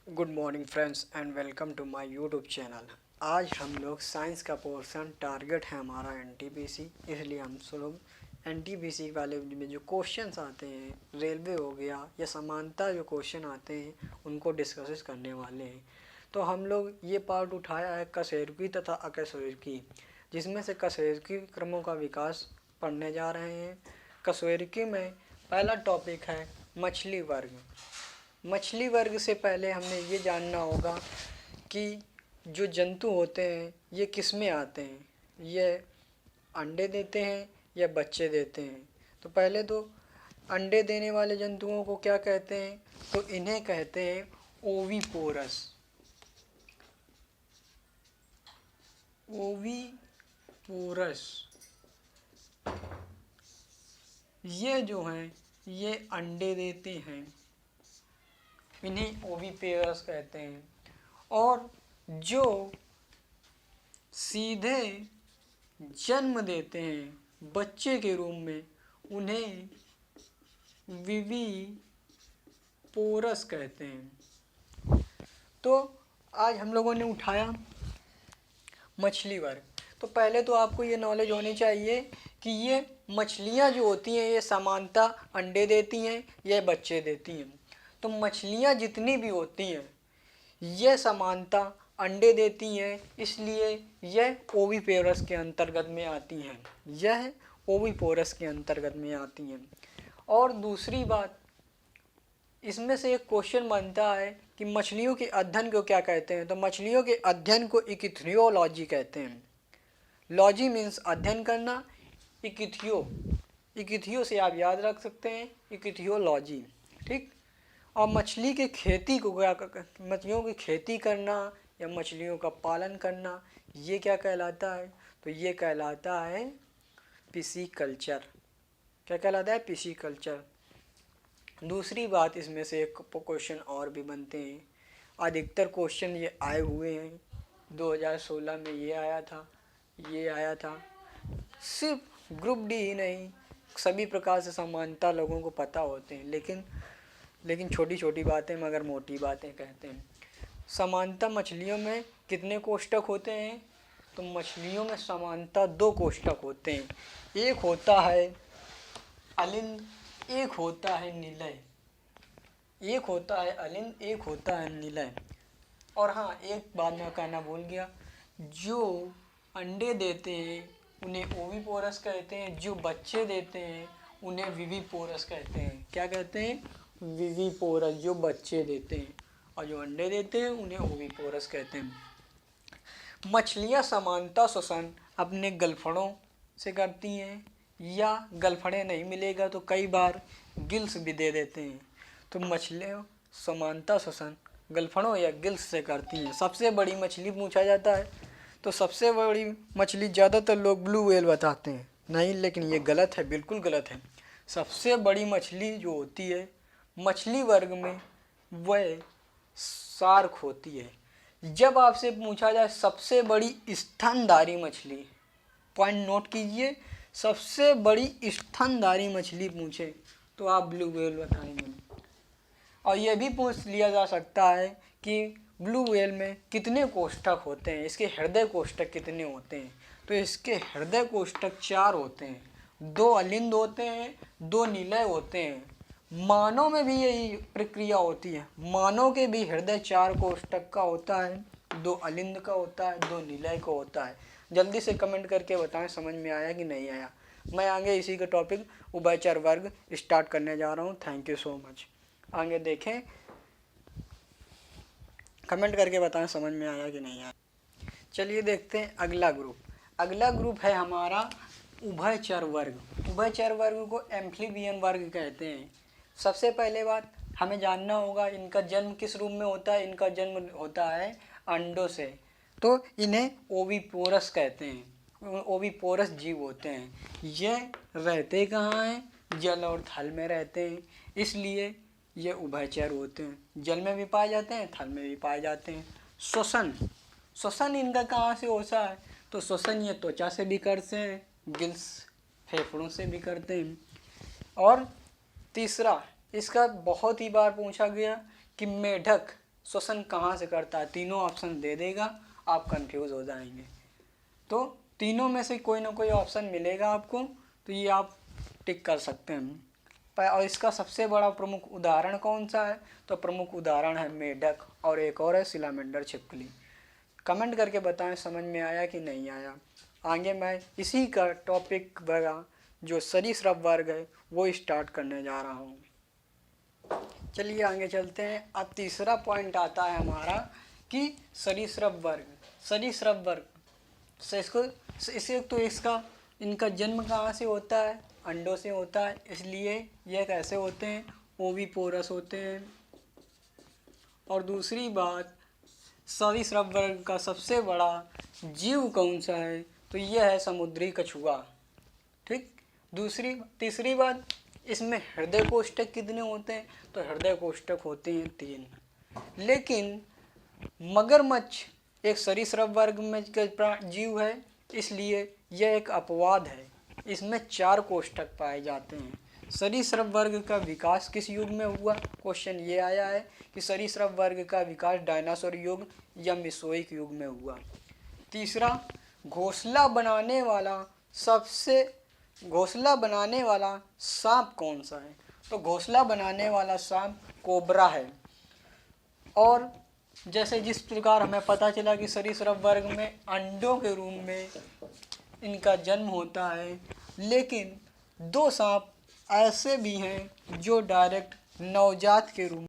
Good morning friends and welcome to my YouTube channel. आज हम लोग साइंस का पोर्शन टारगेट है हमारा एनटीपीसी, इसलिए हम लोग एनटीपीसी वाले में जो क्वेश्चंस आते हैं रेलवे हो गया या समानता जो क्वेश्चन आते हैं उनको डिस्कस करने वाले हैं। तो हम लोग ये पार्ट उठाया है कशेरुकी तथा अकशेरुकी, जिसमें से कशेरुकी क्रमों का विकास पढ़ने जा रहे हैं। कशेरुकी में पहला टॉपिक है मछली वर्ग। मछली वर्ग से पहले हमें ये जानना होगा कि जो जंतु होते हैं ये किस में आते हैं, ये अंडे देते हैं या बच्चे देते हैं। तो पहले तो अंडे देने वाले जंतुओं को क्या कहते हैं, तो इन्हें कहते हैं ओविपोरस। ओविपोरस ये जो हैं ये अंडे देते हैं, इन्हें ओविपेरस कहते हैं। और जो सीधे जन्म देते हैं बच्चे के रूप में उन्हें विविपोरस कहते हैं। तो आज हम लोगों ने उठाया मछली वर्ग। तो पहले तो आपको ये नॉलेज होनी चाहिए कि ये मछलियाँ जो होती हैं ये समानता अंडे देती हैं या बच्चे देती हैं। तो मछलियाँ जितनी भी होती हैं यह समानता अंडे देती हैं, इसलिए यह ओविपोरस के अंतर्गत में आती हैं। यह ओविपोरस के अंतर्गत में आती हैं। और दूसरी बात, इसमें से एक क्वेश्चन बनता है कि मछलियों के अध्ययन को क्या कहते हैं। तो मछलियों के अध्ययन को इक्थियोलॉजी कहते हैं। लॉजी मीन्स अध्ययन करना, इक्थियो से आप याद रख सकते हैं इक्थियोलॉजी, ठीक। और मछली की खेती को क्या, मछलियों की खेती करना या मछलियों का पालन करना, ये क्या कहलाता है, तो ये कहलाता है पिसीकल्चर। क्या कहलाता है, पिसीकल्चर। दूसरी बात, इसमें से एक क्वेश्चन और भी बनते हैं। अधिकतर क्वेश्चन ये आए हुए हैं, 2016 में ये आया था। सिर्फ ग्रुप डी ही नहीं, सभी प्रकार से समानता लोगों को पता होते हैं, लेकिन छोटी छोटी बातें मगर मोटी बातें कहते हैं। समानता मछलियों में कितने कोष्ठक होते हैं, तो मछलियों में समानता 2 कोष्ठक होते हैं। एक होता है अलिंद, एक होता है निलय। एक होता है अलिंद, एक होता है निलय। और हाँ, एक बात मैं कहना भूल गया, जो अंडे देते हैं उन्हें ओविपोरस कहते हैं, जो बच्चे देते हैं उन्हें विविपोरस कहते हैं। क्या कहते हैं, विविपोरस, जो बच्चे देते हैं, और जो अंडे देते हैं उन्हें ओविपोरस कहते हैं। मछलियाँ समानता श्वसन अपने गलफड़ों से करती हैं, या गलफड़े नहीं मिलेगा तो कई बार गिल्स भी दे देते हैं। तो मछलियाँ समानता श्वसन गलफड़ों या गिल्स से करती हैं। सबसे बड़ी मछली पूछा जाता है, तो सबसे बड़ी मछली ज़्यादातर लोग ब्लू व्हेल बताते हैं, नहीं, लेकिन ये गलत है, बिल्कुल गलत है। सबसे बड़ी मछली जो होती है मछली वर्ग में वह शार्क होती है। जब आपसे पूछा जाए सबसे बड़ी स्तनधारी मछली, पॉइंट नोट कीजिए, सबसे बड़ी स्तनधारी मछली पूछे तो आप ब्लू व्हेल बताएंगे। और यह भी पूछ लिया जा सकता है कि ब्लू व्हेल में कितने कोष्ठक होते हैं, इसके हृदय कोष्ठक कितने होते हैं। तो इसके हृदय कोष्ठक 4 होते हैं, 2 अलिंद होते हैं, 2 निलय होते हैं। मानव में भी यही प्रक्रिया होती है, मानव के भी हृदय 4 कोष्ठक का होता है, 2 अलिंद का होता है, 2 निलय का होता है। जल्दी से कमेंट करके बताएं समझ में आया कि नहीं आया। मैं आगे इसी का टॉपिक उभयचर वर्ग स्टार्ट करने जा रहा हूँ। Thank you so much. आगे देखें, कमेंट करके बताएं समझ में आया कि नहीं आया। चलिए देखते हैं अगला ग्रुप। अगला ग्रुप है हमारा उभयचर वर्ग। उभयचर वर्ग को एम्फीबियन वर्ग कहते हैं। सबसे पहले बात हमें जानना होगा इनका जन्म किस रूप में होता है। इनका जन्म होता है अंडों से, तो इन्हें ओविपोरस कहते हैं। ओविपोरस जीव होते हैं। यह रहते कहाँ हैं, जल और थल में रहते हैं, इसलिए ये उभयचर होते हैं। जल में भी पाए जाते हैं, थल में भी पाए जाते हैं। श्वसन इनका कहाँ से होता है, तो श्वसन ये त्वचा से भी करते हैं, गिल्स फेफड़ों से भी करते हैं। और तीसरा, इसका बहुत ही बार पूछा गया कि मेढक श्वसन कहाँ से करता है, तीनों ऑप्शन दे देगा, आप कंफ्यूज हो जाएंगे। तो तीनों में से कोई ना कोई ऑप्शन मिलेगा आपको, तो ये आप टिक कर सकते हैं। और इसका सबसे बड़ा प्रमुख उदाहरण कौन सा है, तो प्रमुख उदाहरण है मेढक, और एक और है सिलामेंडर छिपकली। कमेंट करके बताएं समझ में आया कि नहीं आया। आगे मैं इसी का टॉपिक वगैरह जो सरीसृप वर्ग है वो स्टार्ट करने जा रहा हूँ। चलिए आगे चलते हैं। अब तीसरा पॉइंट आता है हमारा कि सरीसृप वर्ग। सरीसृप वर्ग से इसका इनका जन्म कहाँ से होता है, अंडों से होता है, इसलिए यह कैसे होते हैं, ओविपोरस होते हैं। और दूसरी बात, सरीसृप वर्ग का सबसे बड़ा जीव कौन सा है, तो यह है समुद्री कछुआ। ठीक। तीसरी बात, इसमें हृदय कोष्ठक कितने होते हैं, तो हृदय कोष्ठक होते हैं 3। लेकिन मगरमच्छ एक सरीसृप वर्ग में का जीव है, इसलिए यह एक अपवाद है, इसमें 4 कोष्ठक पाए जाते हैं। सरीसृप वर्ग का विकास किस युग में हुआ, क्वेश्चन ये आया है कि सरीसृप वर्ग का विकास डायनासोर युग या मेसोइक युग में हुआ। तीसरा, घोंसला बनाने वाला सांप कौन सा है, तो घोंसला बनाने वाला सांप कोबरा है। और जैसे जिस प्रकार हमें पता चला कि सरीसृप वर्ग में अंडों के रूप में इनका जन्म होता है, लेकिन 2 सांप ऐसे भी हैं जो डायरेक्ट नवजात के रूप